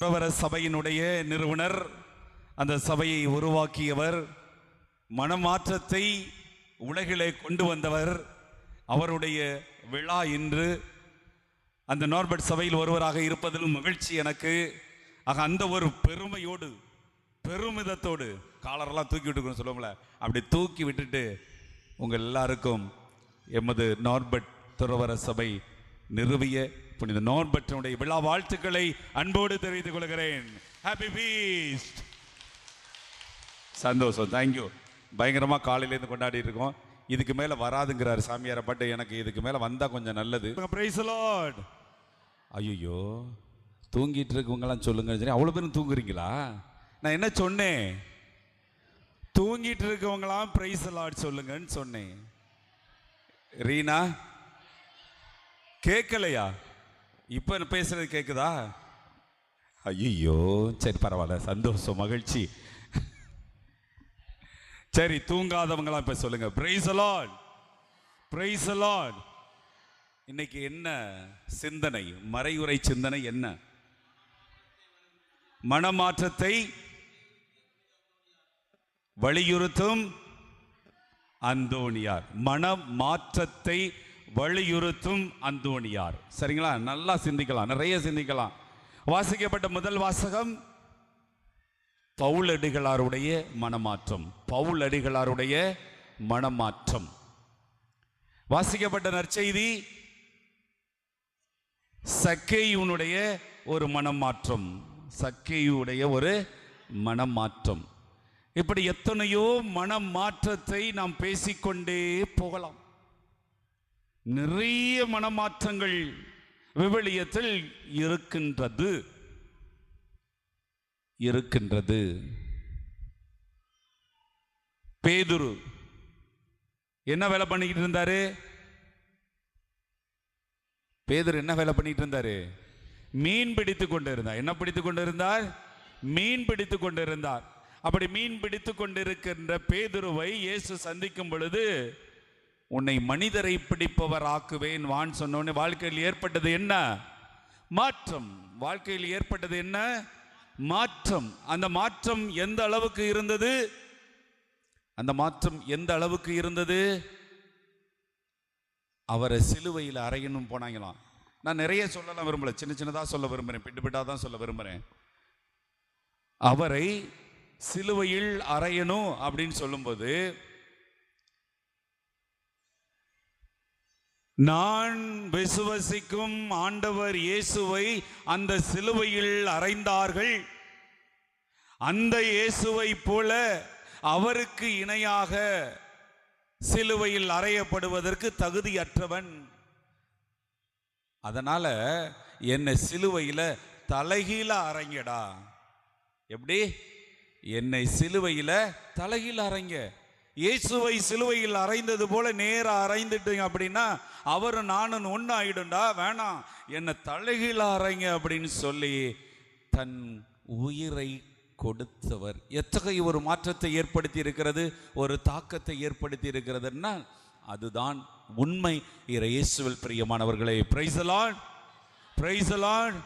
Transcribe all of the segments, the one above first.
துறவற சபையினுடைய நிறுவனர், அந்த சபையை உருவாக்கியவர், மனமாற்றத்தை உலகிலே கொண்டு வந்தவர். அவருடைய விழா இன்று. அந்த நார்பர்ட் சபையில் ஒருவராக இருப்பதிலும் மகிழ்ச்சி எனக்கு. ஆக அந்த ஒரு பெருமையோடு பெருமிதத்தோடு காலரெல்லாம் தூக்கி விட்டுக்கணும் சொல்லுவோம்ல, அப்படி தூக்கி விட்டுட்டு உங்கள் எல்லாருக்கும் எமது நார்பர்ட் துறவற சபை நிறுவிய புனித நார்பர்ட்டினுடைய விழா வாழ்த்துக்களை அன்போடு தெரிவித்துக் கொள்கிறேன். Happy feast. சந்தோஷம். தேங்க்யூ. பயங்கரமாக காலையிலேருந்து கொண்டாடி இருக்கோம். இதுக்கு மேலே வராதுங்கிறாரு சாமியாரை, பட் எனக்கு இதுக்கு மேலே வந்தால் கொஞ்சம் நல்லது. Price the Lord. ஐயோ, தூங்கிட்டு இருக்கவங்களாம் சொல்லுங்க. சரி, அவ்வளோ பேரும் தூங்குறீங்களா? நான் என்ன சொன்னேன்? தூங்கிட்டு இருக்கவங்களாம் பிரைஸ் தி லார்ட் சொல்லுங்கன்னு சொன்னேன். ரீனா கேட்கலையா? இப்போ பேசுறது கேட்குதா? ஐயோ, சரி பரவாயில்ல, சந்தோஷம், மகிழ்ச்சி. சரி, தூங்காதவங்களாம் இப்ப சொல்லுங்க price the Lord, praise the Lord. இன்னைக்கு என்ன சிந்தனை, மறையுறை சிந்தனை என்ன? மனமாற்றத்தை வலியுறுத்தும் அந்தோணியார். மனமாற்றத்தை வலியுறுத்தும் அந்தோணியார். சரிங்களா? நல்லா சிந்திக்கலாம், நிறைய சிந்திக்கலாம். வாசிக்கப்பட்ட முதல் வாசகம் பவுலடிகளாருடைய மனமாற்றம். பவுலடிகளாருடைய மனமாற்றம். வாசிக்கப்பட்ட நற்செய்தி சக்கேயுனுடைய ஒரு மனமாற்றம். சக்கேயுடைய ஒரு மனமாற்றம். இப்படி எத்தனையோ மனமாற்றத்தை நாம் பேசிக்கொண்டே போகலாம். நிறைய மனமாற்றங்கள் விவிலியத்தில் இருக்கின்றது. பேதுரு என்ன வேலை பண்ணிக்கிட்டு இருந்தாரு? பேதுரு என்ன வேலை பண்ணிட்டு இருந்தாரு? மீன் பிடித்து கொண்டு இருந்தார். என்ன பிடித்து கொண்டு இருந்தார்? மீன் பிடித்து கொண்டு இருந்தார். அப்படி மீன் பிடித்து கொண்டிருக்கின்ற பேதுருவை இயேசு சந்திக்கும் பொழுது, உன்னை மனிதரை பிடிப்பவர் ஆக்குவேன் வான் சொன்னோன்னு வாழ்க்கையில் ஏற்பட்டது என்ன? மாற்றம். வாழ்க்கையில் ஏற்பட்டது என்ன? மாற்றம். அந்த மாற்றம் எந்த அளவுக்கு இருந்தது? அந்த மாற்றம் எந்த அளவுக்கு இருந்தது? அவரை சிலுவையில் அறையணும் போனாங்களாம். நான் நிறைய சொல்லலாம் விரும்பல, சின்ன சின்னதாக சொல்ல விரும்புகிறேன், பிட்டு பிட்டாக தான் சொல்ல விரும்புகிறேன். அவரை சிலுவையில் அறையணும் அப்படின்னு சொல்லும்போது, நான் விசுவசிக்கும் ஆண்டவர் இயேசுவை அந்த சிலுவையில் அறைந்தார்கள். அந்த இயேசுவை போல அவருக்கு இணையாக சிலுவையில் அறையப்படுவதற்கு தகுதியற்றவன். அதனால என்னை சிலுவையில தலைகீழ அறைங்கடா. எப்படி? என்னை சிலுவையில தலைகீழ அறைங்க. இயேசுவை சிலுவையில் அறைந்தது போல நேரா அறைந்துட்டீங்க அப்படின்னா அவரும் நானும் ஒன்று ஆயிடும்டா. வேணாம், என்னை தலைகீழ அறைங்க அப்படின்னு சொல்லி தன் உயிரை கொடுத்தவர். எத்தகைய ஒரு மாற்றத்தை ஏற்படுத்தி இருக்கிறது, ஒரு தாக்கத்தை ஏற்படுத்தி இருக்கிறதுன்னா அதுதான் உண்மை. இயேசுவில் பிரியமானவர்களே, price the Lord, praise the Lord.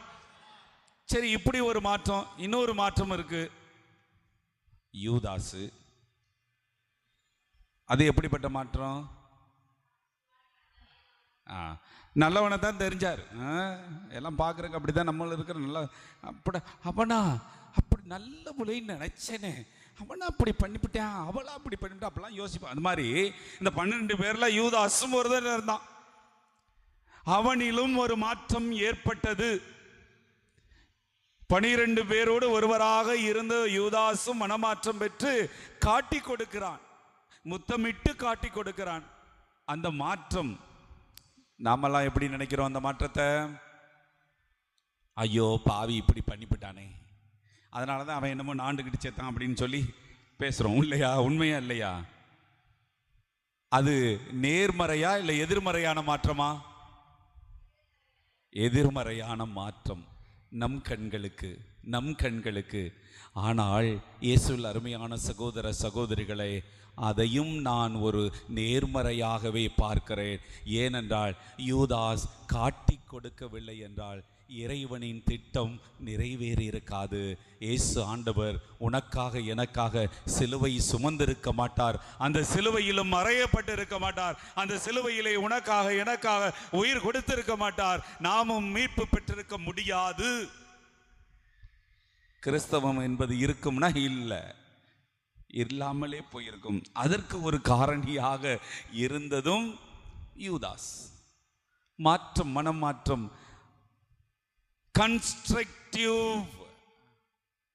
சரி, இப்படி ஒரு மாற்றம். இன்னொரு மாற்றம் இருக்கு. யூதாசு. அது எப்படிப்பட்ட மாற்றம்? நல்லவனை தான் தெரிஞ்சார். எல்லாம் பார்க்குறக்கு அப்படி தான் நம்மள இருக்கிற நல்ல. அப்படி அவனா அப்படி நல்ல முறைன்னு நினைச்சேனே, அவனா அப்படி பண்ணிவிட்டான், அவளா அப்படி பண்ணிவிட்டா, அப்பெல்லாம் யோசிப்பான். அந்த மாதிரி இந்த 12 பேர்ல யூதாசும் ஒருத்தர் இருந்தான். அவனிலும் ஒரு மாற்றம் ஏற்பட்டது. 12 பேரோடு ஒருவராக இருந்த யூதாசும் மனமாற்றம் பெற்று காட்டி கொடுக்கிறான், முத்தமிட்டு காட்டி கொடுக்கிறான். அந்த மாற்றம் நாமெல்லாம் எப்படி நினைக்கிறோம்? அந்த மாற்றத்தை, ஐயோ பாவி இப்படி பண்ணிவிட்டானே, அதனால தான் அவன் என்னமோ நாண்டுகிட்டு சேர்த்தான் அப்படின்னு சொல்லி பேசுறோம் இல்லையா? உண்மையா இல்லையா? அது நேர்மறையா இல்லை எதிர்மறையான மாற்றமா? எதிர்மறையான மாற்றம் நம் கண்களுக்கு. ஆனால் இயேசுவில் அருமையான சகோதர சகோதரிகளை, அதையும் நான் ஒரு நேர்மறையாகவே பார்க்கிறேன். ஏனென்றால் யூதாஸ் காட்டி கொடுக்கவில்லை என்றால் இறைவனின் திட்டம் நிறைவேறி இருக்காது. இயேசு ஆண்டவர் உனக்காக எனக்காக சிலுவை சுமந்திருக்க மாட்டார். அந்த சிலுவையிலும் மறையப்பட்டு இருக்க மாட்டார். அந்த சிலுவையிலே உனக்காக எனக்காக உயிர் கொடுத்திருக்க மாட்டார். நாமும் மீட்பு பெற்றிருக்க முடியாது. கிறிஸ்தவம் என்பது இருக்கும்னா இல்லை, இல்லாமலே போயிருக்கும். அதற்கு ஒரு காரணியாக இருந்ததும் யூதாஸ். மாற்றம், மனமாற்றம், கன்ஸ்ட்ரக்டிவ்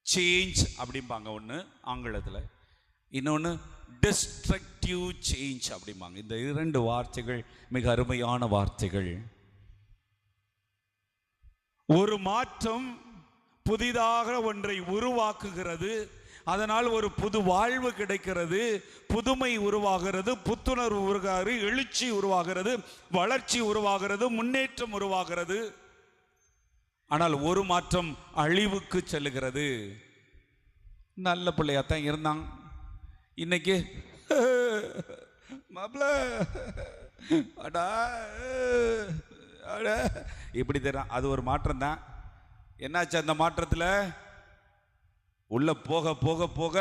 சேஞ்ச் அப்படிம்பாங்க ஒன்று ஆங்கிலத்தில், இன்னொன்று டிஸ்ட்ரக்டிவ் சேஞ்ச் அப்படிம்பாங்க. இந்த இரண்டு வார்த்தைகள் மிக அருமையான வார்த்தைகள். ஒரு மாற்றம் புதிதாக ஒன்றை உருவாக்குகிறது, அதனால் ஒரு புது வாழ்வு கிடைக்கிறது, புதுமை உருவாகிறது, புத்துணர்வு உருவாகிறது, எழுச்சி உருவாகிறது, வளர்ச்சி உருவாகிறது, முன்னேற்றம் உருவாகிறது. ஆனால் ஒரு மாற்றம் அழிவுக்கு செல்லுகிறது. நல்ல பிள்ளையாத்தான் இருந்தான், இன்னைக்கு மாப்பிள அடா அடா இப்படி தரான். அது ஒரு மாற்றம் தான். என்னாச்சு அந்த மாற்றத்தில்? உள்ள போக போக போக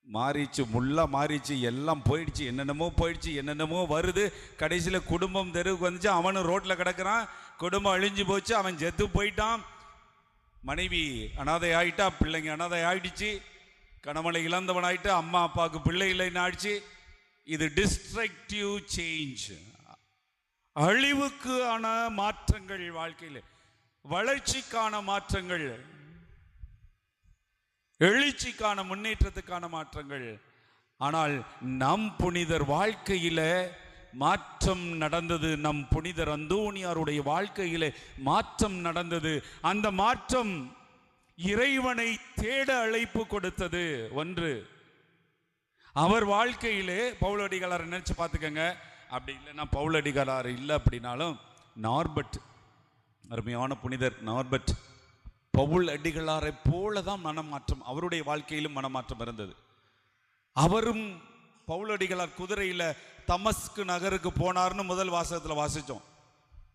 மாறிச்சு, முள்ளா மாறிச்சு, எல்லாம் போயிடுச்சு, என்னென்னமோ போயிடுச்சு, என்னென்னமோ வருது. கடைசியில் குடும்பம் தெருவுக்கு வந்துச்சு, அவனும் ரோட்டில் கிடக்கிறான், குடும்பம் அழிஞ்சு போச்சு, அவன் செத்து போயிட்டான், மனைவி அனாதை ஆயிட்டா, பிள்ளைங்க அனாதை ஆயிடுச்சு, கணவனை இழந்தவன் ஆயிட்டு, அம்மா அப்பாவுக்கு பிள்ளை இல்லைன்னு ஆயிடுச்சு. இது டிஸ்ட்ரக்டிவ் சேஞ்ச், அழிவுக்கான மாற்றங்கள் வாழ்க்கையில், வளர்ச்சிக்கான மாற்றங்கள், எழுச்சிக்கான முன்னேற்றத்துக்கான மாற்றங்கள். ஆனால் நம் புனிதர் வாழ்க்கையில மாற்றம் நடந்தது. நம் புனிதர் அந்தோனியாருடைய வாழ்க்கையில மாற்றம் நடந்தது. அந்த மாற்றம் இறைவனை தேட அழைப்பு கொடுத்தது. ஒன்று, அவர் வாழ்க்கையிலே பவுலடிகளார் நினைச்சு பார்த்துக்கங்க. அப்படி இல்லைன்னா பவுலடிகளார் இல்லை அப்படின்னாலும் நார்பர்ட், அருமையான புனிதர் நார்பர்ட், பவுல் அடிகளாரை போல தான் மனமாற்றம் அவருடைய வாழ்க்கையிலும் மனமாற்றம் இருந்தது. அவரும் பவுல் அடிகளார் குதிரையில் தமஸ்கு நகருக்கு போனார்னு முதல் வாசகத்தில் வாசித்தோம்.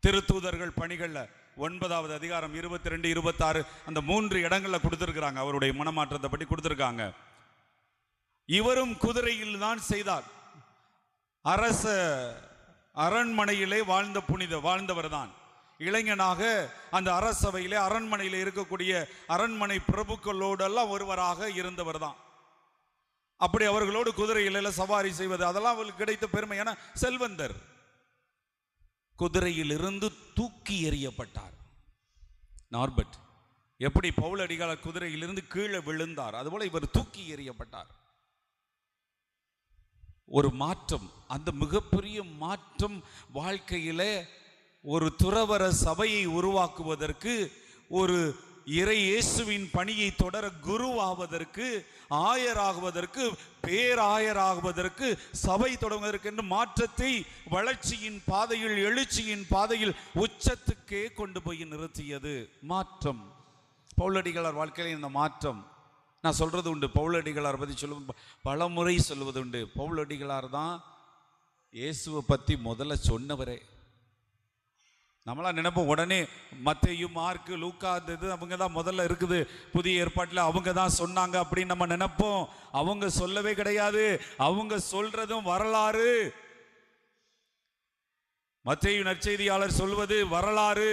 திருத்தூதர்கள் பணிகளில் 9வது அதிகாரம் 22, 26 அந்த 3 இடங்களில் கொடுத்துருக்குறாங்க. அவருடைய மனமாற்றத்தை பற்றி கொடுத்துருக்காங்க. இவரும் குதிரையில் தான் செய்தார். அரச அரண்மனையிலே வாழ்ந்தவர் தான். இளைஞனாக அந்த அரசவையிலே அரண்மனையில் இருக்கக்கூடிய அரண்மனை பிரபுக்களோடெல்லாம் ஒருவராக இருந்தவர் தான். அப்படி அவர்களோடு குதிரையில சவாரி செய்வது அதெல்லாம் அவர்களுக்கு கிடைத்த பெருமையான செல்வந்தர். குதிரையில் இருந்து தூக்கி எறியப்பட்டார் நார்பர்ட். எப்படி பவுல் அடிகளார் குதிரையிலிருந்து கீழே விழுந்தார், அதுபோல இவர் தூக்கி எறியப்பட்டார். ஒரு மாற்றம், அந்த மிகப்பெரிய மாற்றம் வாழ்க்கையிலே ஒரு துறவற சபையை உருவாக்குவதற்கு, ஒரு இறை இயேசுவின் பணியை தொடர குருவாவதற்கு, ஆயராகுவதற்கு, பேராயராகுவதற்கு, சபை தொடங்குவதற்கு என்று மாற்றத்தை வளர்ச்சியின் பாதையில், எழுச்சியின் பாதையில் உச்சத்துக்கே கொண்டு போய் நிறுத்தியது மாற்றம். பவுலடிகளார் வாழ்க்கையில் இந்த மாற்றம் நான் சொல்றது உண்டு. பவுலடிகளார் பற்றி சொல்லுவது பல முறை சொல்வது உண்டு. பவுலடிகளார் தான் இயேசுவை பற்றி முதல்ல சொன்னவரே. நம்மளாம் நினைப்போம் உடனே மத்தேயு, மார்க்கு, லூக்கா இது அவங்க தான் முதல்ல இருக்குது புதிய ஏற்பாட்டில், அவங்க தான் சொன்னாங்க அப்படின்னு நம்ம நினைப்போம். அவங்க சொல்லவே கிடையாது. அவங்க சொல்றதும் வரலாறு. மத்தேயு நற்செய்தியாளர் சொல்வது வரலாறு.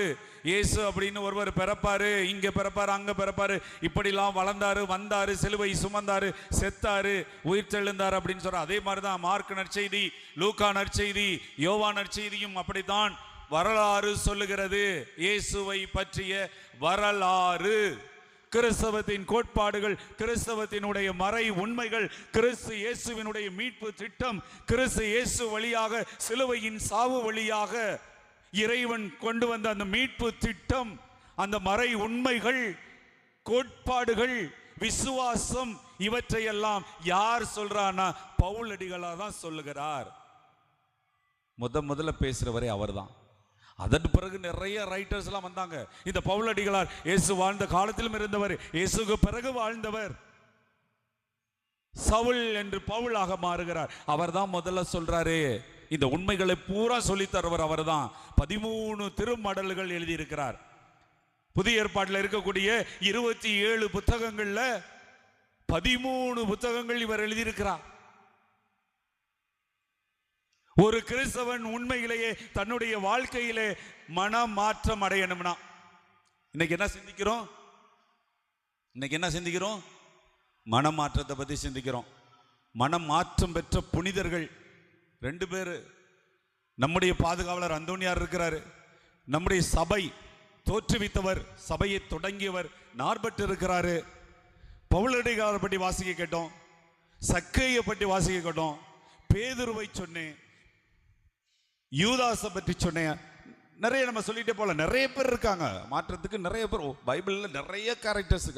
இயேசு அப்படின்னு ஒருவர் பிறப்பாரு, இங்க பிறப்பாரு, அங்க பிறப்பாரு, இப்படிலாம் வளர்ந்தாரு, வந்தாரு, சிலுவை சுமந்தாரு, செத்தாரு, உயிர் தெழுந்தாரு அப்படின்னு சொல்ற. அதே மாதிரிதான் மார்க் நற்செய்தி, லூக்கா நற்செய்தி, யோவா நற்செய்தியும் அப்படித்தான் வரலாறு சொல்லுகிறது. இயேசுவை பற்றிய வரலாறு, கிறிஸ்தவத்தின் கோட்பாடுகள், கிறிஸ்தவத்தினுடைய மறை உண்மைகள், கிறிஸ்து இயேசுவினுடைய மீட்பு திட்டம், கிறிஸ்து இயேசு வழியாக சிலுவையின் சாவு வழியாக இறைவன் கொண்டு வந்த அந்த மீட்பு திட்டம், அந்த மறை உண்மைகள், கோட்பாடுகள், விசுவாசம், இவற்றையெல்லாம் யார் சொல்றானா பவுல் அடிகளார் தான் சொல்லுகிறார். முதல்ல பேசுறவரே அவர்தான். அதற்கு பிறகு நிறைய ரைட்டர்ஸ் எல்லாம் வந்தாங்க. இந்த பவுல் அடிகளார் இயேசு வாழ்ந்த காலத்திலும் இருந்தவர், இயேசுக்கு பிறகு வாழ்ந்தவர். சவுல் என்று பவுலாக மாறுகிறார். அவர் தான் முதல்ல சொல்றாரு, இந்த உண்மைகளை பூரா சொல்லித்தரவர் அவர் தான். 13 திருமடல்கள் எழுதியிருக்கிறார். புதிய ஏற்பாட்டில் இருக்கக்கூடிய 27 புத்தகங்கள்ல 13 புத்தகங்கள் இவர் எழுதியிருக்கிறார். ஒரு கிறிஸ்தவன் உண்மையிலேயே தன்னுடைய வாழ்க்கையிலே மனமாற்றம் அடையணும்னா இன்னைக்கு என்ன சிந்திக்கிறோம்? மனமாற்றத்தை பத்தி சிந்திக்கிறோம். மனமாற்றம் பெற்ற புனிதர்கள் 2 பேர். நம்முடைய பாதுகாவலர் அந்தோனியார் இருக்கிறாரு. நம்முடைய சபை தோற்றுவித்தவர், சபையை தொடங்கியவர் நார்பட் இருக்கிறாரு. பவுலடிகாரை பற்றி வாசிக்க கேட்டோம், சக்கையை பற்றி வாசிக்க கேட்டோம், பேதுருவை சொன்னேன், யூதாசை பற்றி சொன்னேன். நிறைய நம்ம சொல்லிட்டே போல, நிறைய பேர் இருக்காங்க மாற்றத்துக்கு. நிறைய பேர் பைபிளில் நிறைய கேரக்டர்ஸ்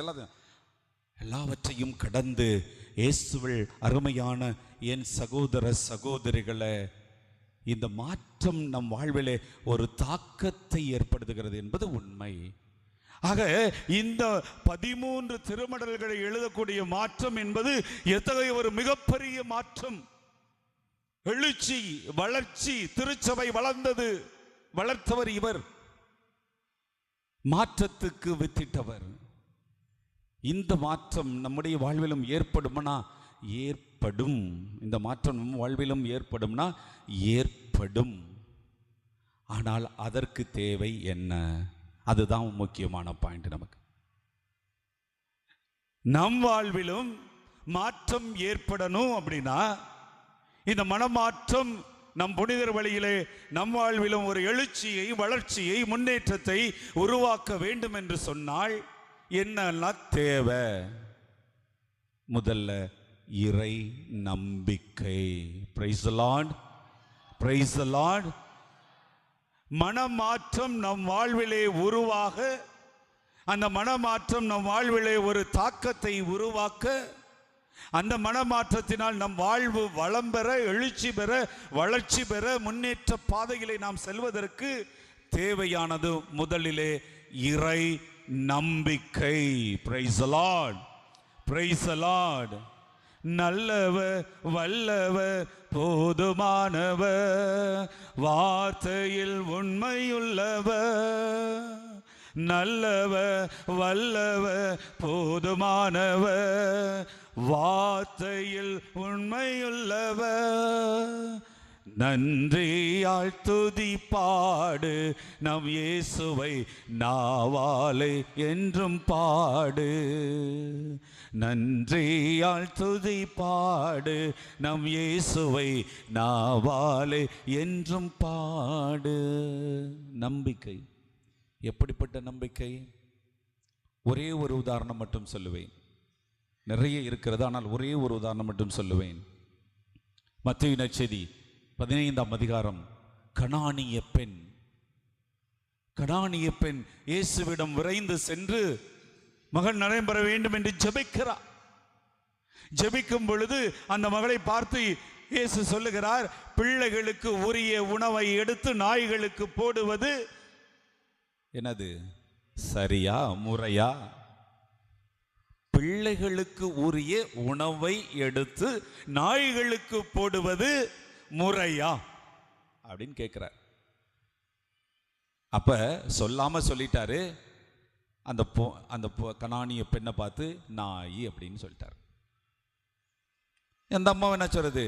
எல்லாவற்றையும் கடந்து இயேசுவில் அருமையான என் சகோதர சகோதரிகளை, இந்த மாற்றம் நம் வாழ்விலே ஒரு தாக்கத்தை ஏற்படுத்துகிறது என்பது உண்மை. ஆக இந்த 13 திருமடல்களை எழுதக்கூடிய மாற்றம் என்பது எத்தகைய ஒரு மிகப்பெரிய மாற்றம்! எழுச்சி, வளர்ச்சி, திருச்சபை வளர்ந்தது. வளர்த்தவர் இவர், மாற்றத்துக்கு வித்திட்டவர். இந்த மாற்றம் நம்முடைய வாழ்விலும் ஏற்படும்னா ஏற்படும். இந்த மாற்றம் நம் வாழ்விலும் ஏற்படும்னா ஏற்படும். ஆனால் அதற்கு தேவை என்ன? அதுதான் முக்கியமான பாயிண்ட். நமக்கு நம் வாழ்விலும் மாற்றம் ஏற்படணும் அப்படின்னா, இந்த மனமாற்றம் நம் புனிதர் வழியிலே நம் வாழ்விலும் ஒரு எழுச்சியை, வளர்ச்சியை, முன்னேற்றத்தை உருவாக்க வேண்டும் என்று சொன்னால் என்னெல்லாம் தேவை? முதல்ல இறை நம்பிக்கை. Price the Lord, praise the Lord. மனமாற்றம் நம் வாழ்விலே உருவாக, அந்த மனமாற்றம் நம் வாழ்விலே ஒரு தாக்கத்தை உருவாக்க, அந்த மனமாற்றத்தினால் நம் வாழ்வு வளம் பெற, எழுச்சி பெற, வளர்ச்சி பெற, முன்னேற்ற பாதைகளை நாம் செல்வதற்கு தேவையானது முதலிலே இறை நம்பிக்கை. Price the Lord, praise the Lord. நல்லவர், வல்லவர், போதுமானவர், வார்த்தையில் உண்மையுள்ளவர். நல்லவர், வல்லவர், போதுமானவர், வார்த்தையில் உண்மையுள்ளவர். நன்றியால் துதி பாடு, நம் இயேசுவை நாவாலே என்றும் பாடு. நன்றியால் துதி பாடு, நம் இயேசுவை நாவாலே என்றும் பாடு. நம்பிக்கை, எப்படிப்பட்ட நம்பிக்கை? ஒரே ஒரு உதாரணம் மட்டும் சொல்லுவேன். நிறைய இருக்கிறது, ஆனால் ஒரே ஒரு உதாரணம் மட்டும் சொல்லுவேன். மத்தேயு நற்செய்தி 15ஆம் அதிகாரம். கனானிய பெண் இயேசுவிடம் விரைந்து சென்று மகன் நலம் பெற வேண்டும் என்று ஜெபிக்கிறார். ஜெபிக்கும் பொழுது அந்த மகளை பார்த்து இயேசு சொல்லுகிறார், பிள்ளைகளுக்கு உரிய உணவை எடுத்து நாய்களுக்கு போடுவது என்னது? சரியா, முறையா? பிள்ளைகளுக்கு உரிய உணவை எடுத்து நாய்களுக்கு போடுவது முறையா அப்படின்னு கேட்கிறார். அப்ப சொல்லாம சொல்லிட்டாரு. அந்த கனானிய பெண்ணை பார்த்து நாய் அப்படின்னு சொல்லிட்டார். அந்த அம்மா என்ன சொல்றது?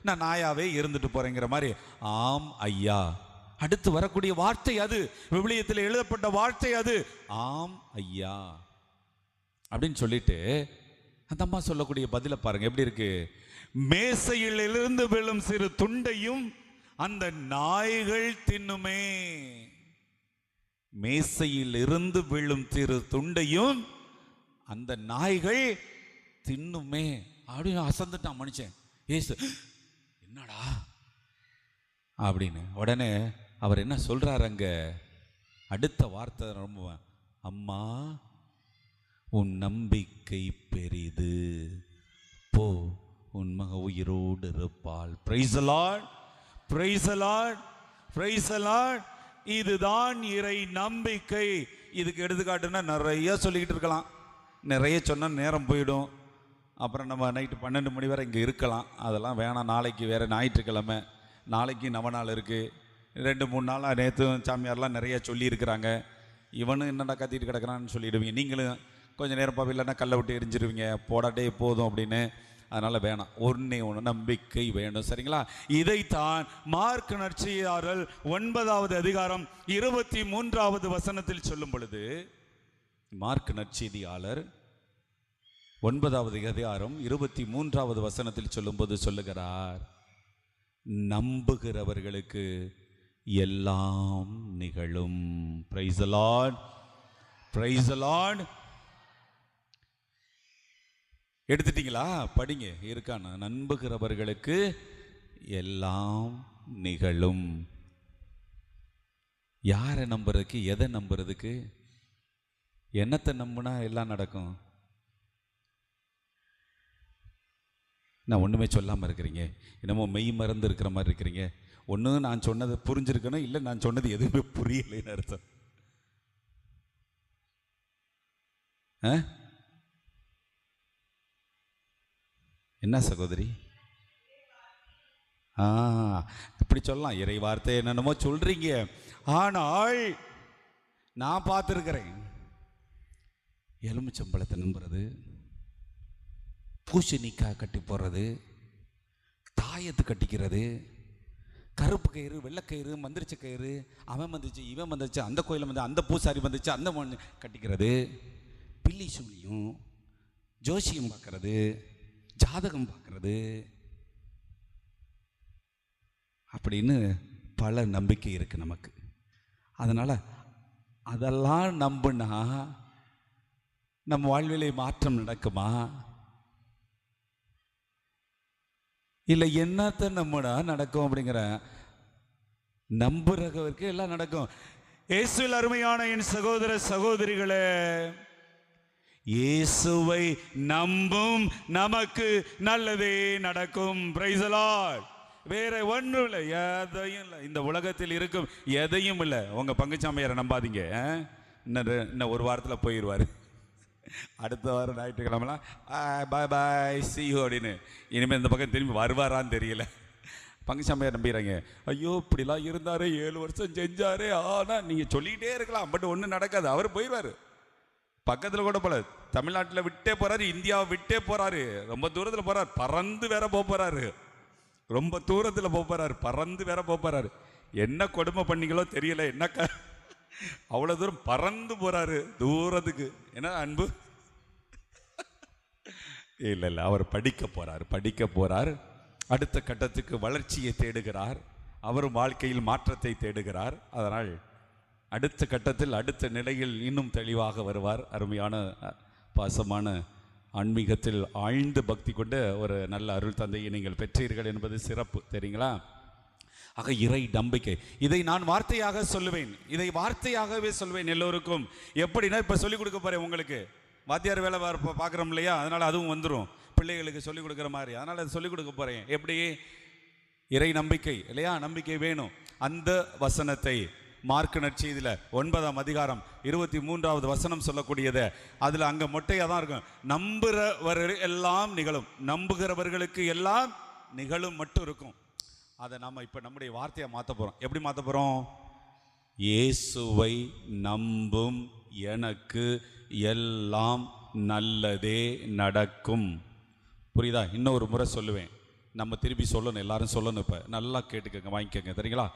நான் நாயாவே இருந்துட்டு போறேங்கிற மாதிரி. ஆம் ஐயா. அடுத்து வரக்கூடிய வார்த்தை அது, விவிலியத்தில் எழுதப்பட்ட வார்த்தை அது. ஆம் ஐயா அப்படின்னு சொல்லிட்டு அந்த அம்மா சொல்லக்கூடிய பதில பாருங்க எப்படி இருக்கு. மேசையிலிருந்து விழும் சிறு துண்டையும் அந்த நாய்கள் தின்னுமே. மேசையில் இருந்து விழும் சிறு துண்டையும் அந்த நாய்கள் தின்னுமே அப்படின்னு அசந்துட்டான் மனுஷன். ஏசு என்னடா அப்படின்னு உடனே அவர் என்ன சொல்றாரு அங்க? அடுத்த வார்த்தை ரொம்ப, அம்மா உன் நம்பிக்கை பெரிது, போ உன் மக உயிரோடு இருப்பாள். Price the Lord, praise the Lord, praise the Lord. இதுதான் இறை நம்பிக்கை. இதுக்கு எடுத்துக்காட்டுன்னா நிறைய சொல்லிக்கிட்டு இருக்கலாம். நிறைய சொன்னா நேரம் போயிடும். அப்புறம் நம்ம நைட்டு 12 மணி வரை இங்கே இருக்கலாம். அதெல்லாம் வேணாம். நாளைக்கு வேற ஞாயிற்றுக்கிழமை நாளைக்கு நவநாள் இருக்குது, 2-3 நாளாக நேற்று சாமியார்லாம் நிறையா சொல்லியிருக்கிறாங்க, இவனு என்னடா கத்திட்டு கிடக்கிறான்னு சொல்லிடுவீங்க. நீங்களும் கொஞ்சம் நேரம் பார்ப்ப, இல்லைன்னா கல்லை விட்டு எரிஞ்சிருவீங்க, போடாட்டே போதும் அப்படின்னு. அதனால் வேணாம், ஒன்று நம்பிக்கை வேணும். சரிங்களா? இதைத்தான் மார்க் நற்செய்தியாளர் 9வது அதிகாரம் 23வது வசனத்தில் சொல்லும் பொழுது, மார்க் நற்செய்தியாளர் 9வது அதிகாரம் 23வது வசனத்தில் சொல்லும்போது சொல்லுகிறார், நம்புகிறவர்களுக்கு எல்லாம் நிகழும். Praise the Lord, praise the Lord. எடுத்துட்டீங்களா? படிங்க, இருக்கான. நம்புகிறவர்களுக்கு எல்லாம் நிகழும். யாரை நம்புறதுக்கு, எதை நம்புறதுக்கு? என்னத்தை நம்புனா எல்லாம் நடக்கும்? நான் ஒன்றுமே சொல்லாமல் இருக்கிறீங்க, என்னமோ மெய் மறந்து இருக்கிற மாதிரி இருக்கிறீங்க. ஒன்று நான் சொன்னது புரிஞ்சிருக்கணும், இல்லை நான் சொன்னது எதுவுமே புரியலைன்னு அர்த்தம். என்ன சகோதரி? இப்படி சொல்லலாம், இறை வார்த்தை என்னென்னமோ சொல்றீங்க. ஆனால் நான் பார்த்துருக்கிறேன், எலுமிச்சம்பழத்தை நம்புறது, பூசணிக்காய் கட்டி போடுறது, தாயத்து கட்டிக்கிறது, கருப்பு கயிறு, வெள்ளைக்கயிறு, மந்திரிச்ச கயிறு, அவன் வந்துச்சு இவன் வந்துச்சு, அந்த கோயிலில் வந்து அந்த பூசாரி வந்துச்சு, அந்த கட்டிக்கிறது, பில்லி சூனியும் ஜோசியம் பார்க்கறது, ஜாதகம் பார்க்கறது, அப்படின்னு பல நம்பிக்கை இருக்கு நமக்கு. அதனால் அதெல்லாம் நம்புனா நம்ம வாழ்விலே மாற்றம் நடக்குமா? இல்லை என்னத்தை நம்பினா நடக்கும் அப்படிங்கிற? நம்புறவருக்கு எல்லாம் நடக்கும். இயேசுவில் அருமையான என் சகோதர சகோதரிகளே, இயேசுவை நம்பும் நமக்கு நல்லதே நடக்கும். Price the Lord. வேற ஒன்றும் இல்லை, எதையும் இல்லை, இந்த உலகத்தில் இருக்கும் எதையும் இல்லை. உங்க பங்குச்சாமியாரை நம்பாதீங்க. இன்னும் ஒரு வாரத்தில் போயிடுவார். அடுத்த வாரம் ஞாயிற்றுக்கிழமெல்லாம் பாய் பாய் see you அப்படின்னு. இனிமேல் இந்த பக்கம் திரும்பி வருவாரான்னு தெரியல. பங்குச்சாமியார் நம்பிடுறாங்க. ஐயோ இப்படிலாம் இருந்தாரு, 7 வருஷம் செஞ்சாரு, ஆனால் நீங்கள் சொல்லிக்கிட்டே இருக்கலாம், பட் ஒன்றும் நடக்காது. அவர் போயிடுவார். பக்கத்தில் கூட போல, தமிழ்நாட்டில் விட்டே போறாரு, இந்தியாவை விட்டே போறாரு, ரொம்ப தூரத்தில் போறாரு, பறந்து வேற போறாரு, ரொம்ப தூரத்தில் போறாரு, பறந்து வேற போறாரு. என்ன கொடுமை பண்ணீங்களோ தெரியல, என்ன அவ்வளவு தூரம் பறந்து போறாரு, தூரத்துக்கு. என்ன அன்பு? இல்ல இல்ல, அவர் படிக்க போறார், அடுத்த கட்டத்துக்கு வளர்ச்சியை தேடுகிறார், அவரும் வாழ்க்கையில் மாற்றத்தை தேடுகிறார். அதனால் அடுத்த கட்டத்தில் அடுத்த நிலையில் இன்னும் தெளிவாக வருவார். அருமையான பாசமான ஆன்மீகத்தில் ஆழ்ந்த பக்தி கொண்ட ஒரு நல்ல அருள் தந்தையை நீங்கள் பெற்றீர்கள் என்பது சிறப்பு, தெரியுங்களா? ஆக இறை நம்பிக்கை, இதை நான் வார்த்தையாக சொல்லுவேன், இதை வார்த்தையாகவே சொல்வேன் எல்லோருக்கும். எப்படின்னா, இப்போ சொல்லிக் கொடுக்க போறேன் உங்களுக்கு. வாத்தியார் வேலை பார்க்குறோம் இல்லையா, அதனால் அதுவும் வந்துடும் பிள்ளைகளுக்கு சொல்லிக் கொடுக்குற மாதிரி. அதனால் அதை சொல்லிக் கொடுக்க போகிறேன். எப்படி? இறை நம்பிக்கை இல்லையா, நம்பிக்கை வேணும். அந்த வசனத்தை மார்க் நற்செய்தியில் 9ஆம் அதிகாரம் 23வது வசனம் சொல்லக்கூடியது. அதில் அங்கே மொட்டையாக தான் இருக்கும், நம்புகிறவர்கள் எல்லாம் நிகழும், நம்புகிறவர்களுக்கு எல்லாம் நிகழும் மட்டும் இருக்கும். அதை நம்ம இப்போ நம்முடைய வார்த்தையை மாற்ற போகிறோம். எப்படி மாற்ற போகிறோம்? இயேசுவை நம்பும் எனக்கு எல்லாம் நல்லதே நடக்கும். புரியுதா? இன்னொரு முறை சொல்லுவேன், நம்ம திருப்பி சொல்லணும், எல்லாரும் சொல்லணும். இப்போ நல்லா கேட்டுக்கங்க, வாங்கிக்கோங்க, தெரியுங்களா?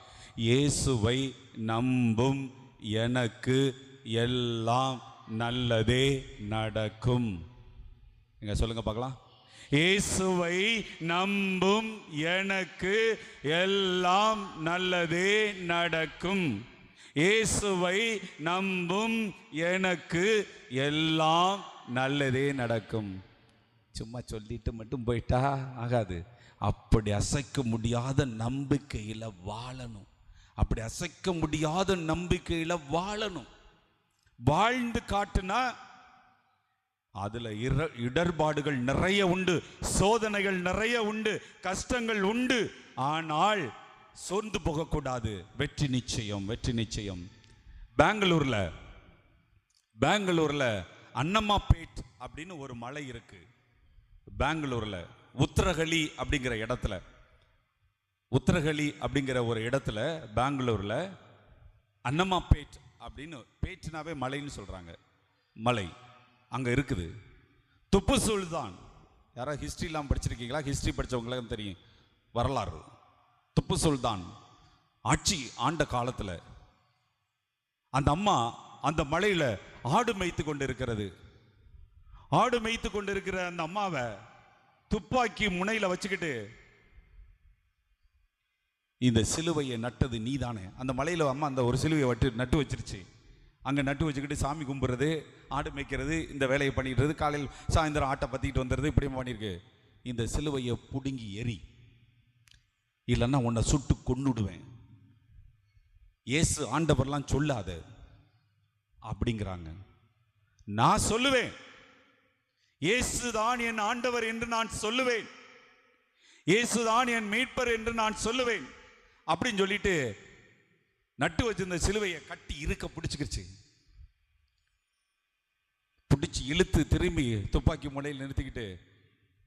இயேசுவை நம்பும் எனக்கு எல்லாம் நல்லதே நடக்கும். எங்க சொல்லுங்க பார்க்கலாம். இயேசுவை நம்பும் எனக்கு எல்லாம் நல்லதே நடக்கும். இயேசுவை நம்பும் எனக்கு எல்லாம் நல்லதே நடக்கும். சும்மா சொல்லிட்டு மட்டும் போயிட்டா ஆகாது. அப்படி அசைக்க முடியாத நம்பிக்கையில் வாழணும். அப்படி அசைக்க முடியாத நம்பிக்கையில் வாழணும். வாழ்ந்து காட்டுனா அதுல இடர்பாடுகள் நிறைய உண்டு, சோதனைகள் நிறைய உண்டு, கஷ்டங்கள் உண்டு. ஆனால் சோர்ந்து போகக்கூடாது. வெற்றி நிச்சயம், வெற்றி நிச்சயம். பெங்களூர்ல அன்னம்மாபேட் அப்படின்னு ஒரு மலை இருக்கு. பெங்களூர்ல உத்தரகலி அப்படிங்கிற இடத்துல உத்தரகலி அப்படிங்கிற ஒரு இடத்துல பெங்களூர்ல அன்னமாபேட் அப்படின்னு, பேட்னாவே மலைன்னு சொல்றாங்க, மலை அங்க இருக்குது. துப்பு சுல்தான், யாராவது ஹிஸ்டரிலாம் படிச்சிருக்கீங்களா? ஹிஸ்டரி படித்தவங்களுக்கு தெரியும் வரலாறு. துப்பு சுல்தான் ஆட்சி ஆண்ட காலத்தில் அந்த அம்மா அந்த மலையில ஆடு மேய்த்து கொண்டு இருக்கிறது. ஆடு மேய்த்து கொண்டு இருக்கிற அந்த அம்மாவை துப்பாக்கி முனையில வச்சுக்கிட்டு, இந்த சிலுவையை நட்டது நீதானே. அந்த மலையில அம்மா அந்த ஒரு சிலுவையை நட்டு வச்சிருச்சு. அங்கே நட்டு வச்சுக்கிட்டு சாமி கும்பிட்றது, ஆடு மேய்க்கிறது, இந்த வேலையை பண்ணிடுறது, காலையில் சாயந்தரம் ஆட்டை பற்றிக்கிட்டு வந்துடுறது, இப்படி பண்ணியிருக்கு. இந்த சிலுவையை பிடுங்கி எரி, இல்லைன்னா உன்னை சுட்டு கொன்னுடுவேன், இயேசு ஆண்டவர்லாம் சொல்லாத அப்படிங்கிறாங்க. நான் சொல்லுவேன், இயேசுதான் என் ஆண்டவர் என்று நான் சொல்லுவேன், இயேசுதான் என் மீட்பர் என்று நான் சொல்லுவேன் அப்படின்னு சொல்லிட்டு நட்டு வச்சிருந்த சிலுவையை கட்டி இருக்க பிடிச்சிக்கிச்சு. பிடிச்சி இழுத்து திரும்பி துப்பாக்கி முனையில் நிறுத்திக்கிட்டு,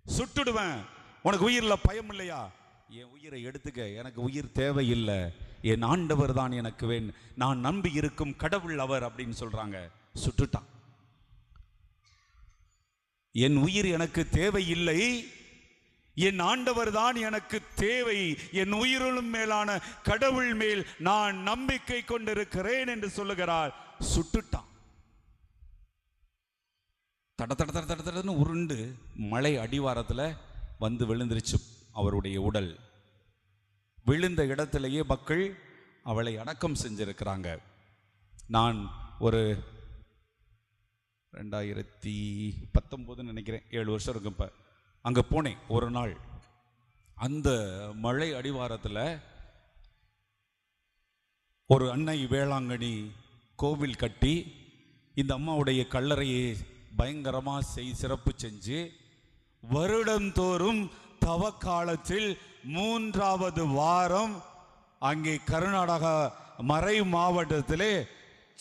சுட்டுடுவேன், உனக்கு உயிரில் பயம் இல்லையா? என் உயிரை எடுத்துக்க, எனக்கு உயிர் தேவையில்லை, என் ஆண்டவர் தான் எனக்கு வேணும், நான் நம்பி இருக்கும் கடவுள் அவர் அப்படின்னு சொல்றாங்க. சுட்டுட்டான். என் உயிர் எனக்கு தேவையில்லை, என் ஆண்டவர் தான் எனக்கு தேவை, என் உயிரிலும் மேலான கடவுள் மேல் நான் நம்பிக்கை கொண்டிருக்கிறேன் என்று சொல்லுகிறார். சுட்டுட்டான். தட தட தட தட தடன்னு உருண்டு மலை அடிவாரத்தில் வந்து விழுந்துருச்சு அவருடைய உடல். விழுந்த இடத்திலேயே மக்கள் அவளை அடக்கம் செஞ்சிருக்கிறாங்க. நான் ஒரு 2019 நினைக்கிறேன், 7 வருஷம் இருக்கும் இப்போ, அங்கே போனேன் ஒரு நாள். அந்த மலை அடிவாரத்தில் ஒரு அன்னை வேளாங்கண்ணி கோவில் கட்டி இந்த அம்மாவுடைய கல்லறையை பயங்கரமாக சிறப்பு செஞ்சு வருடந்தோறும் தவக்காலத்தில் 3வது வாரம் அங்கே கர்நாடகா மறை மாவட்டத்திலே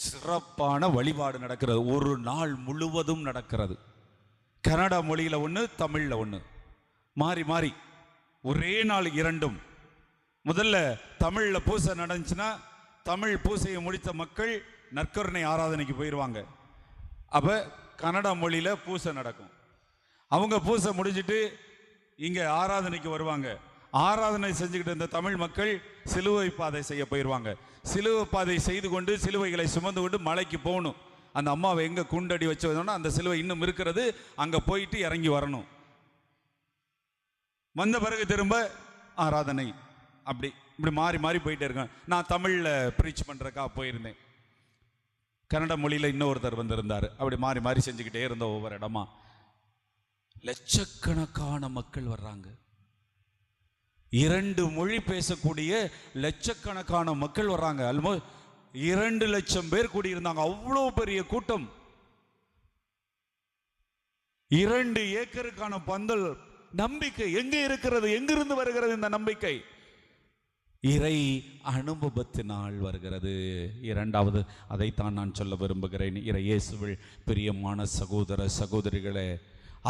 சிறப்பான வழிபாடு நடக்கிறது. ஒரு நாள் முழுவதும் நடக்கிறது. கன்னட மொழியில் ஒன்று, தமிழில் ஒன்று, மாறி மாறி ஒரே நாள் இரண்டும். முதல்ல தமிழில் பூசை நடந்துச்சுன்னா தமிழ் பூசையை முடித்த மக்கள் நற்கருணை ஆராதனைக்கு போயிடுவாங்க. அப்போ கன்னட மொழியில் பூசை நடக்கும். அவங்க பூசை முடிஞ்சிட்டு இங்கே ஆராதனைக்கு வருவாங்க. ஆராதனை செஞ்சுக்கிட்டு இருந்த தமிழ் மக்கள் சிலுவை பாதை செய்ய போயிடுவாங்க. சிலுவை பாதை செய்து கொண்டு சிலுவைகளை சுமந்து கொண்டு மலைக்கு போகணும். அந்த அம்மாவை எங்கே குண்டடி வச்சு வந்தோன்னா அந்த சிலுவை இன்னும் இருக்கிறது, அங்கே போயிட்டு இறங்கி வரணும். வந்த பிறகு திரும்ப ஆராதனை, அப்படி இப்படி மாறி மாறி போயிட்டே இருக்கேன். நான் தமிழில் ப்ரீச் பண்ணுறக்கா போயிருந்தேன். கன்னட மொழியில் இன்னொருத்தர் வந்திருந்தார். அப்படி மாறி மாறி செஞ்சுக்கிட்டே இருந்தோம். ஒவ்வொரு இடமா லட்சக்கணக்கான மக்கள் வர்றாங்க. 2 மொழி பேசக்கூடிய லட்சக்கணக்கான மக்கள் வர்றாங்க. ஆல்மோஸ்ட் 2 லட்சம் பேர் கூடியிருந்தாங்க. அவ்வளோ பெரிய கூட்டம். 2 ஏக்கருக்கான பந்தல். நம்பிக்கை எங்கே இருக்கிறது? எங்கிருந்து வருகிறது இந்த நம்பிக்கை? இறை அனுபவத்தினால் வருகிறது. 2வது அதைத்தான் நான் சொல்ல விரும்புகிறேன். இறை இயேசுவில் பிரியமான சகோதர சகோதரிகளே,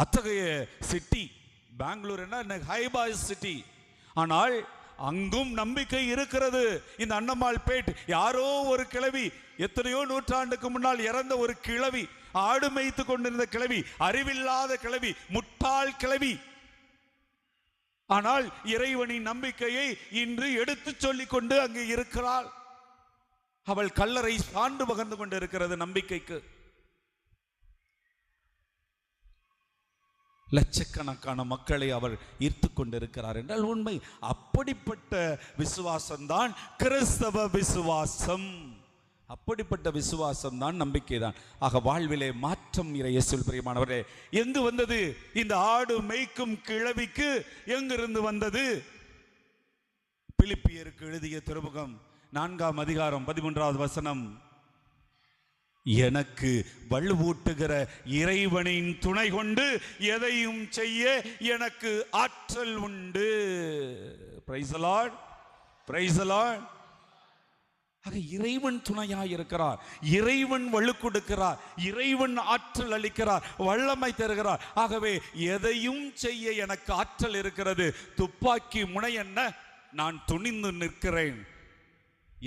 அத்தகைய சிட்டி பெங்களூர் என்ன ஹைபாய் சிட்டி, ஆனால் அங்கும் நம்பிக்கை இருக்கிறது. இந்த அன்னமால்பேட் யாரோ ஒரு கிழவி, எத்தனையோ நூற்றாண்டுக்கு முன்னால் இறந்த ஒரு கிழவி, ஆடு மேய்த்து கொண்டிருந்த கிழவி, அறிவில்லாத கிழவி, முட்டாள் கிழவி, ஆனால் இறைவனின் நம்பிக்கையை இன்று எடுத்து சொல்லிக் கொண்டு அங்கே இருக்கிறாள். அவள் கல்லறை சான்று பகர்ந்து கொண்டு இருக்கிறது நம்பிக்கைக்கு. லட்சக்கணக்கான மக்களை அவர் ஈர்த்து கொண்டிருக்கிறார் என்றால் உண்மை. அப்படிப்பட்ட விசுவாசம்தான் கிறிஸ்தவ விசுவாசம். அப்படிப்பட்ட விசுவாசம் தான் நம்பிக்கை தான். ஆக வாழ்விலே மாற்றம் இயேசுவில் பிரியமானவரே எங்கு வந்தது? இந்த ஆடு மேய்க்கும் கிழவிக்கு எங்கிருந்து வந்தது? பிலிப்பியருக்கு எழுதிய திருமுகம் 4ஆம் அதிகாரம் 13வது வசனம், எனக்கு வலுவூட்டுகிற இறைவனின் துணை கொண்டு எதையும் செய்ய எனக்கு ஆற்றல் உண்டு. Price the Lord, praise the Lord. ஆக இறைவன் துணையாய் இருக்கிறார், இறைவன் வலு கொடுக்கிறார், இறைவன் ஆற்றல் அளிக்கிறார், வல்லமை தருகிறார். ஆகவே எதையும் செய்ய எனக்கு ஆற்றல் இருக்கிறது. துப்பாக்கி முனை என்ன, நான் துணிந்து நிற்கிறேன்.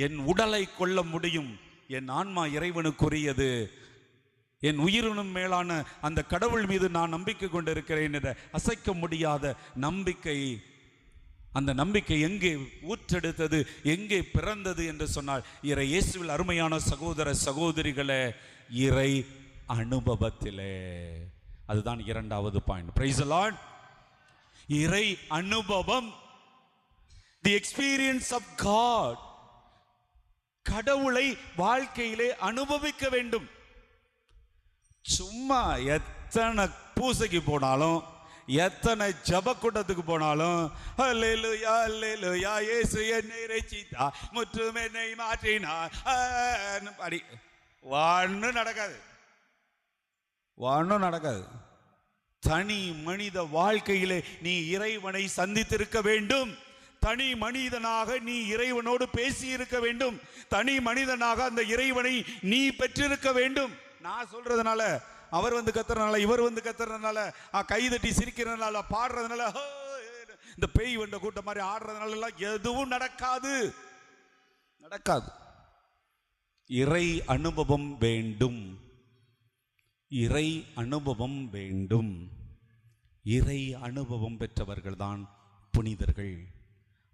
என் உடலை கொள்ள முடியும், என் ஆன்மா இறைவனுக்குரியது, என் உயிரினும் மேலான அந்த கடவுள் மீது நான் நம்பிக்கை கொண்டிருக்கிறேன் என்ற அசைக்க முடியாத நம்பிக்கை. அந்த நம்பிக்கை எங்கே ஊற்றெடுத்தது, எங்கே பிறந்தது என்று சொன்னால் இறை இயேசுவில் அருமையான சகோதர சகோதரிகளே, இறை அனுபவத்திலே. அதுதான் இரண்டாவது பாயிண்ட். Price the Lord. இறை அனுபவம், தி எக்ஸ்பீரியன்ஸ் ஆஃப் காட். கடவுளை வாழ்க்கையிலே அனுபவிக்க வேண்டும். சும்மா எத்தனை பூசைக்கு போனாலும், எத்தனை ஜபக்கூட்டத்துக்கு போனாலும், அல்லேலூயா அல்லேலூயா இயேசு என்னை ரட்சித்தார், முற்றும் என்னை மாற்றினார் அடி, ஒன்றும் நடக்காது, ஒன்றும் நடக்காது. தனி மனித வாழ்க்கையிலே நீ இறைவனை சந்தித்திருக்க வேண்டும். தனி மனிதனாக நீ இறைவனோடு பேசி இருக்க வேண்டும். தனி மனிதனாக அந்த இறைவனை நீ பெற்றிருக்க வேண்டும். நான் சொல்றதுனால, அவர் வந்து கத்துறதுனால, இவர் வந்து கத்துறதுனால, கைதட்டி சிரிக்கிறதுனால, பாடுறதுனால, இந்த பேய் வந்த கூட்டம் மாதிரி ஆடுறதுனால எல்லாம் எதுவும் நடக்காது, நடக்காது. இறை அனுபவம் வேண்டும், இறை அனுபவம் வேண்டும். இறை அனுபவம் பெற்றவர்கள் தான் புனிதர்கள்.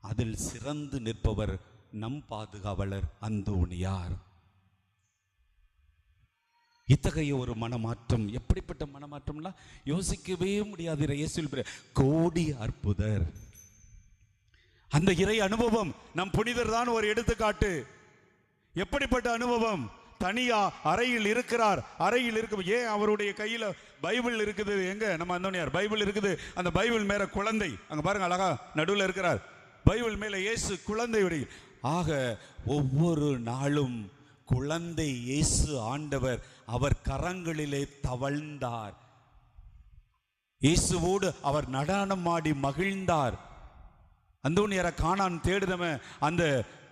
அதில் சிறந்து நிற்பவர் நம் பாதுகாவலர் அந்தோணியார். இத்தகைய ஒரு மனமாற்றம், எப்படிப்பட்ட மனமாற்றம்னா யோசிக்கவே முடியாது. இயேசுவில் கோடி அற்புதர். அந்த இறை அனுபவம் நம் புனிதர் தான் ஒரு எடுத்துக்காட்டு. எப்படிப்பட்ட அனுபவம்? தனியா அறையில் இருக்கிறார். அறையில் இருக்கும், ஏன் அவருடைய கையில பைபிள் இருக்குது. எங்க நம்ம அந்தோணியார் பைபிள் இருக்குது. அந்த பைபிள் மேல குழந்தை, அங்க பாருங்க அழகா நடுவில் இருக்கிறார். பைபிள் மேல இயேசு குழந்தை. ஆக ஒவ்வொரு நாளும் குழந்தை இயேசு ஆண்டவர் அவர் கரங்களிலே தவழ்ந்தார். இயேசுவோடு அவர் நடனமாடி மகிழ்ந்தார். அந்தோணியாரை காணான் தேடுனவன் அந்த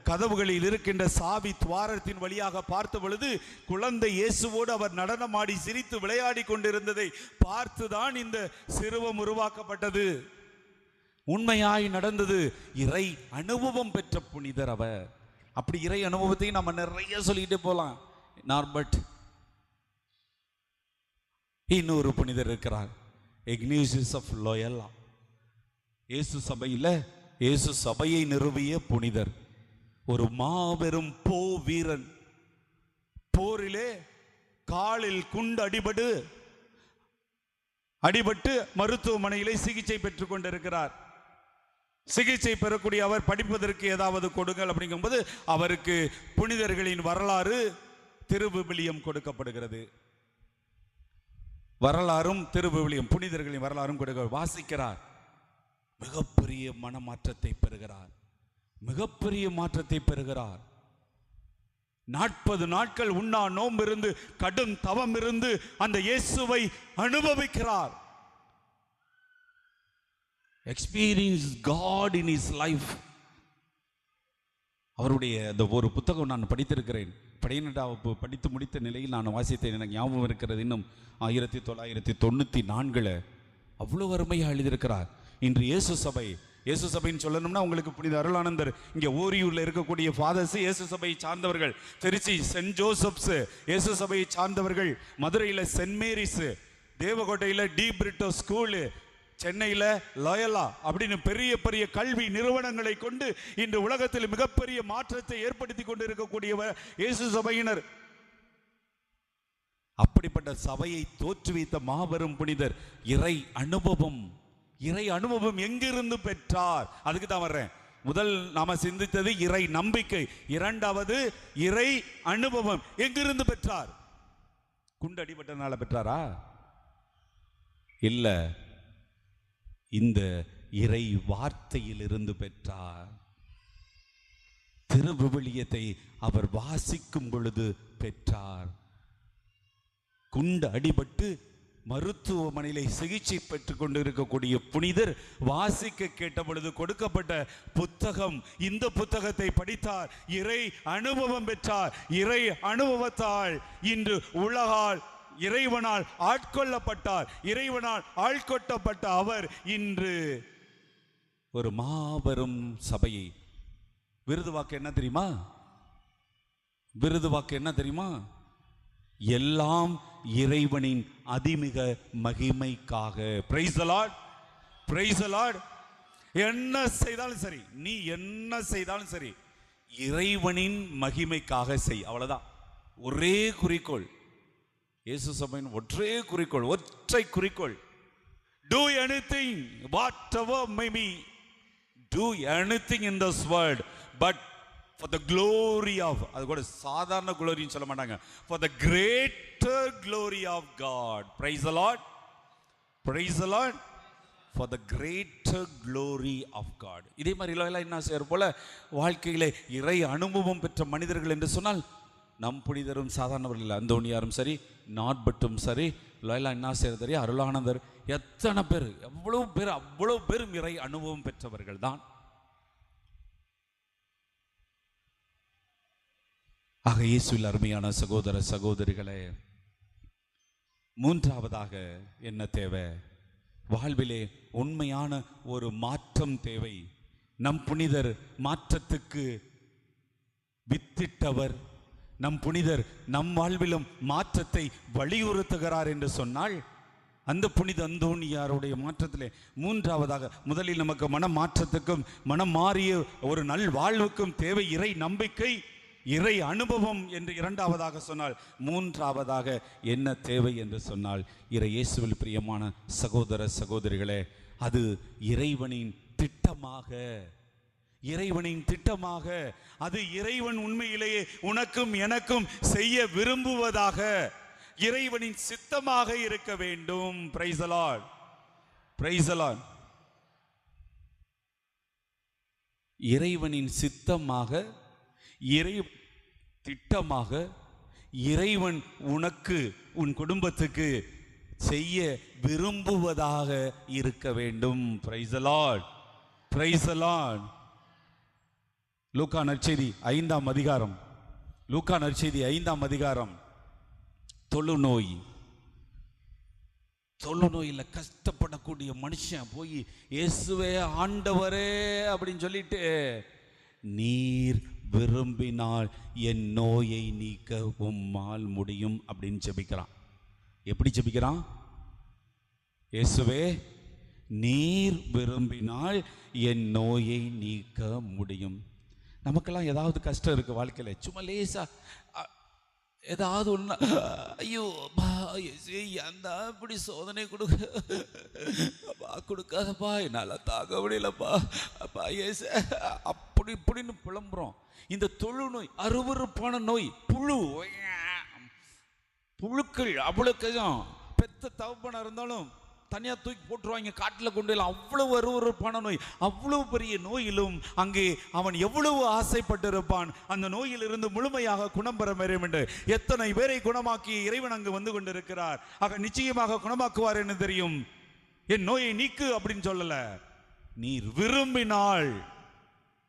கதவுகளில் இருக்கின்ற சாவி துவாரத்தின் வழியாக பார்த்த பொழுது குழந்தை இயேசுவோடு அவர் நடனமாடி சிரித்து விளையாடி கொண்டிருந்ததை பார்த்துதான் இந்த சிறுவம் உருவாக்கப்பட்டது. உண்மையாய் நடந்தது. இறை அனுபவம் பெற்ற புனிதர் அவர். அப்படி இறை அனுபவத்தையும் நம்ம நிறைய சொல்லிட்டு போலாம். நார்பர்ட், இன்னொரு புனிதர் இருக்கிறார், இக்னேசியஸ் ஆஃப் லோயலா. இயேசு சபையில் இயேசு சபையை நிறுவிய புனிதர். ஒரு மாபெரும் வீரன். போரிலே காலில் குண்டு அடிபட்டு மருத்துவமனையிலே சிகிச்சை பெற்றுக் கொண்டிருக்கிறார். சிகிச்சை பெறக்கூடிய அவர் படிப்பதற்கு ஏதாவது கொடுங்கள் அப்படிங்கும்போது அவருக்கு புனிதர்களின் வரலாறு திருவிவிலியம் கொடுக்கப்படுகிறது. வரலாறும் திருவிவிலியம், புனிதர்களின் வரலாறும் கொடுக்க வாசிக்கிறார். மிகப்பெரிய மனமாற்றத்தை பெறுகிறார், மிகப்பெரிய மாற்றத்தை பெறுகிறார். 40 நாட்கள் உண்ணா நோன்பு இருந்து கடும் தவம் இருந்து அந்த இயேசுவை அனுபவிக்கிறார். Experience God in his life. அவருடைய அந்த ஒரு புத்தகம் நான் படித்திருக்கிறேன். 12வது படித்து முடித்த நிலையில் நான் வாசித்தேன். எனக்கு ஞாபகம் இருக்கிறது. இன்னும் 1994 அவ்வளவு அருமையாக எழுதியிருக்கிறார். இன்று இயேசு சபைன்னு சொல்லணும்னா உங்களுக்கு புனித அருளானந்தர் இங்கே ஓரியூரில் இருக்கக்கூடிய ஃபாதர்ஸ் இயேசு சபையை சார்ந்தவர்கள், திருச்சி சென்ட் ஜோசப்ஸ் இயேசு சபையை சார்ந்தவர்கள், மதுரையில் சென்ட் மேரிஸ், தேவகோட்டையில் டி பிரிட்டோ ஸ்கூலு, சென்னையில் லோயலா அப்படின்னு பெரிய பெரிய கல்வி நிறுவனங்களை கொண்டு இன்று உலகத்தில் மிகப்பெரிய மாற்றத்தை ஏற்படுத்தி கொண்டு இருக்கக்கூடியவர் இயேசு சபையினர். அப்படிப்பட்ட சபையை தோற்றுவித்த மாபெரும் புனிதர். இறை அனுபவம் எங்கிருந்து பெற்றார்? அதுக்கு தான் வர்றேன். முதல் நாம சிந்தித்தது இறை நம்பிக்கை, இரண்டாவது இறை அனுபவம். எங்கிருந்து பெற்றார்? குண்டு அடிபட்டனால பெற்றாரா? இல்ல, இந்த இறை வார்த்தையில் இருந்து பெற்றார். திருவிவிலியத்தை அவர் வாசிக்கும் பொழுது பெற்றார். குண்டு அடிபட்டு மருத்துவமனையிலே சிகிச்சை பெற்றுக் கொண்டு இருக்கக்கூடிய புனிதர் வாசிக்க கேட்ட பொழுது கொடுக்கப்பட்ட புத்தகம், இந்த புத்தகத்தை படித்தார். இறை அனுபவம் பெற்றார். இறை அனுபவத்தால் இன்று உலகால் இறைவனால் ஆட்கொள்ளப்பட்டார். இறைவனால் ஆட்கொள்ளப்பட்ட அவர் இன்று ஒரு மாபெரும் சபையை. விருது வாக்கு என்ன தெரியுமா? விருது வாக்கு என்ன தெரியுமா? எல்லாம் இறைவனின் அதிமிக மகிமைக்காக. Price the Lord, praise the Lord. என்ன செய்தாலும் சரி, நீ என்ன செய்தாலும் சரி, இறைவனின் மகிமைக்காக செய். அவ்வளவுதான். ஒரே குறிக்கோள், இயேசு சபையின் ஒற்றை குறிக்கோள், ஒற்றை குறிக்கோள். Do anything, whatever may be, do anything in this world, but for the glory of, அது கூட சாதாரண குளோரின்னு சொல்ல மாட்டாங்க, for the greater glory of God. Praise the Lord, praise the Lord, for the greater glory of God. இதே மாதிரி Loyola Innasiyar போல வாழ்க்கையிலே இறை அனுபவம் பெற்ற மனிதர்கள் என்று சொன்னால் நம் புனிதரும் சாதாரணவர்கள் இல்லை. அந்தோணியாரும் சரி, நாட்பட்டும் சரி, லோயலா இன்னாசியார் சரி, அருளானந்தர், எத்தனை பேர், அவ்வளவு பேரும் இறை அனுபவம் பெற்றவர்கள் தான். ஆக இயேசுவில் அருமையான சகோதர சகோதரிகளே, மூன்றாவதாக என்ன தேவை? வாழ்விலே உண்மையான ஒரு மாற்றம் தேவை. நம் புனிதர் மாற்றத்துக்கு வித்திட்டவர். நம் புனிதர் நம் வாழ்விலும் மாற்றத்தை வலியுறுத்துகிறார் என்று சொன்னால், அந்த புனித அந்தோணியாருடைய மாற்றத்திலே மூன்றாவதாக, முதலில் நமக்கு மன மாற்றத்துக்கும் மனம் மாறிய ஒரு நல் வாழ்வுக்கும் தேவை இறை நம்பிக்கை, இறை அனுபவம் என்று இரண்டாவதாக சொன்னால், மூன்றாவதாக என்ன தேவை என்று சொன்னால், இறை இயேசுவில் பிரியமான சகோதர சகோதரிகளே, அது இறைவனின் திட்டமாக, இறைவனின் திட்டமாக, அது இறைவன் உண்மையிலேயே உனக்கும் எனக்கும் செய்ய விரும்புவதாக, இறைவனின் சித்தமாக இருக்க வேண்டும். Praise the Lord, praise the Lord. இறைவனின் சித்தமாக, இறை திட்டமாக, இறைவன் உனக்கு உன் குடும்பத்துக்கு செய்ய விரும்புவதாக இருக்க வேண்டும். Praise the Lord, praise the Lord. லூக்கா நற்செய்தி 5ஆம் அதிகாரம், லூக்கா நற்செய்தி 5ஆம் அதிகாரம், தொழுநோய், தொழுநோயில கஷ்டப்படக்கூடிய மனுஷன் போய் இயேசுவே ஆண்டவரே அப்படின்னு சொல்லிட்டு, நீர் விரும்பினால் என் நோயை நீக்க உம்மால் முடியும் அப்படின்னு ஜெபிக்கிறான். எப்படி ஜெபிக்கிறான்? இயேசுவே நீர் விரும்பினால் என் நோயை நீக்க முடியும். நமக்கெல்லாம் ஏதாவது கஷ்டம் இருக்கு வாழ்க்கையில, சும்மா லேசா ஏதாவது ஒண்ணு, ஐயோ அந்த இப்படி சோதனை கொடுக்காதப்பா, என்னால தாங்க முடியலப்பா, அப்பா ஏச அப்படி இப்படின்னு புலம்புறோம். இந்த தொழுநோய் அருவருப்பான நோய், புழுக்கள் அவ்வளவு பெத்த தவப்பனா இருந்தாலும் தனியா தூக்கி போட்டுருவாங்க, காட்டில் கொண்டு எல்லாம். அவ்வளவு அருவருப்பான நோய். அவ்வளவு பெரிய நோயிலும் அங்கே அவன் எவ்வளவு ஆசைப்பட்டு இருப்பான், அந்த நோயில் இருந்து முழுமையாக குணம் பெற வேண்டும் என்று. எத்தனை பேரை குணமாக்கி இறைவன் அங்கு வந்து கொண்டிருக்கிறார். ஆக நிச்சயமாக குணமாக்குவார் என்று தெரியும். என் நோயை நீக்கு அப்படின்னு சொல்லல, நீர் விரும்பினால்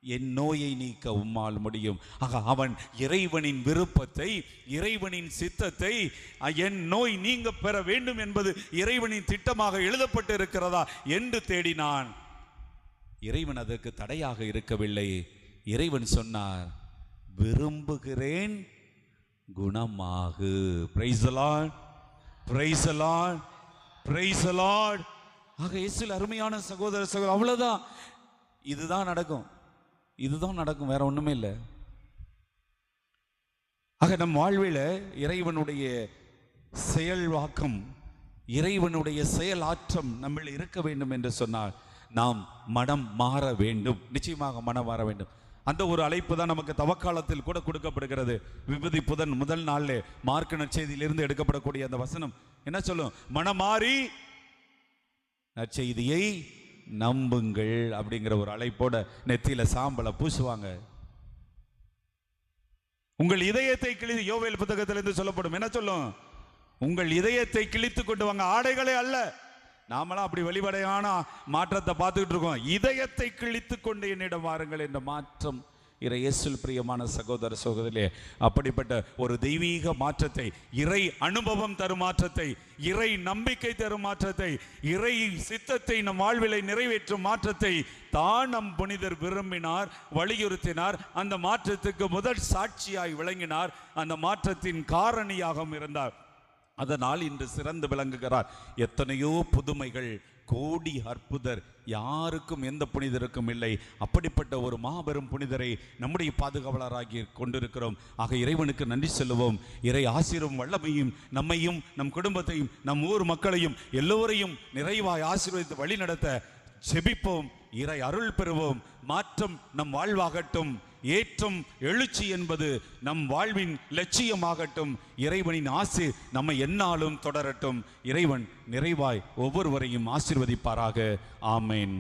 என் நோயை நீக்க உம்மால் முடியும். ஆக அவன் இறைவனின் விருப்பத்தை, இறைவனின் சித்தத்தை, என் நோய் நீங்க பெற வேண்டும் என்பது இறைவனின் திட்டமாக எழுதப்பட்டு இருக்கிறதா என்று தேடினான். இறைவன் அதற்கு தடையாக இருக்கவில்லை. இறைவன் சொன்னார், விரும்புகிறேன், குணமாகு. Praise the Lord, praise the Lord, praise the Lord. ஆக இயேசுவில் அருமையான சகோதர சகோதரர், அவ்வளவுதான். இதுதான் நடக்கும், இதுதான் நடக்கும், வேற ஒண்ணுமே இல்லை. ஆக நம் வாழ்வில் இறைவனுடைய செயல்வாக்கம், இறைவனுடைய செயல் ஆற்றம் நம்ம இருக்க வேண்டும் என்று சொன்னால் நாம் மனம் மாற வேண்டும். நிச்சயமாக மனம் மாற வேண்டும். அந்த ஒரு அழைப்பு தான் நமக்கு தவக்காலத்தில் கூட கொடுக்கப்படுகிறது. விபதி புதன் முதல் நாளிலே மார்க்கு நற்செய்தியிலிருந்து எடுக்கப்படக்கூடிய அந்த வசனம் என்ன சொல்லும்? மனம் மாறி நற்செய்தியை நம்புங்கள் அப்படிங்கிற ஒரு அழைப்போட நெத்தியில சாம்பலை பூசுவாங்க. உங்கள் இதயத்தை கிழித்து, யோவேல் புத்தகத்திலிருந்து சொல்லப்படும், என்ன சொல்லும்? உங்கள் இதயத்தை கிழித்து கொண்டு வாங்க, ஆடைகளே அல்ல. நாமெல்லாம் அப்படி வெளிப்படையான மாற்றத்தை பார்த்துக்கிட்டு இருக்கோம். இதயத்தை கிழித்து கொண்டு என்னிடம் வாருங்கள் என்ற மாற்றம் இயேசுவில் பிரியமான சகோதர சகோதரியே, அப்படிப்பட்ட ஒரு தெய்வீக மாற்றத்தை, இறை அனுபவம் தரும் மாற்றத்தை, இறை நம்பிக்கை தரும் மாற்றத்தை, இறை சித்தத்தை நம் வாழ்விலை நிறைவேற்றும் மாற்றத்தை தான் நம் புனிதர் விரும்பினார், வலியுறுத்தினார். அந்த மாற்றத்துக்கு முதல் சாட்சியாய் விளங்கினார், அந்த மாற்றத்தின் காரணியாகவும் இருந்தார். அதனால் இன்று சிறந்து விளங்குகிறார். எத்தனையோ புதுமைகள், கோடி அற்புதர் யாருக்கும் எந்த புனிதருக்கும் இல்லை. அப்படிப்பட்ட ஒரு மாபெரும் புனிதரை நம்முடைய பாதுகாவலராகி கொண்டிருக்கிறோம். ஆக இறைவனுக்கு நன்றி சொல்லுவோம். இறை ஆசீர்வாதம் வல்லமையும் நம்மையும் நம் குடும்பத்தையும் நம் ஊர் மக்களையும் எல்லோரையும் நிறைவாய் ஆசீர்வதித்து வழி நடத்த ஜெபிப்போம். இறை அருள் பெறுவோம். மாற்றம் நம் வாழ்வாகட்டும். ஏற்றம் எழுச்சி என்பது நம் வாழ்வின் லட்சியமாகட்டும். இறைவனின் ஆசி நம்மை எந்நாளும் தொடரட்டும். இறைவன் நிறைவாய் ஒவ்வொருவரையும் ஆசீர்வதிப்பாராக. ஆமென்.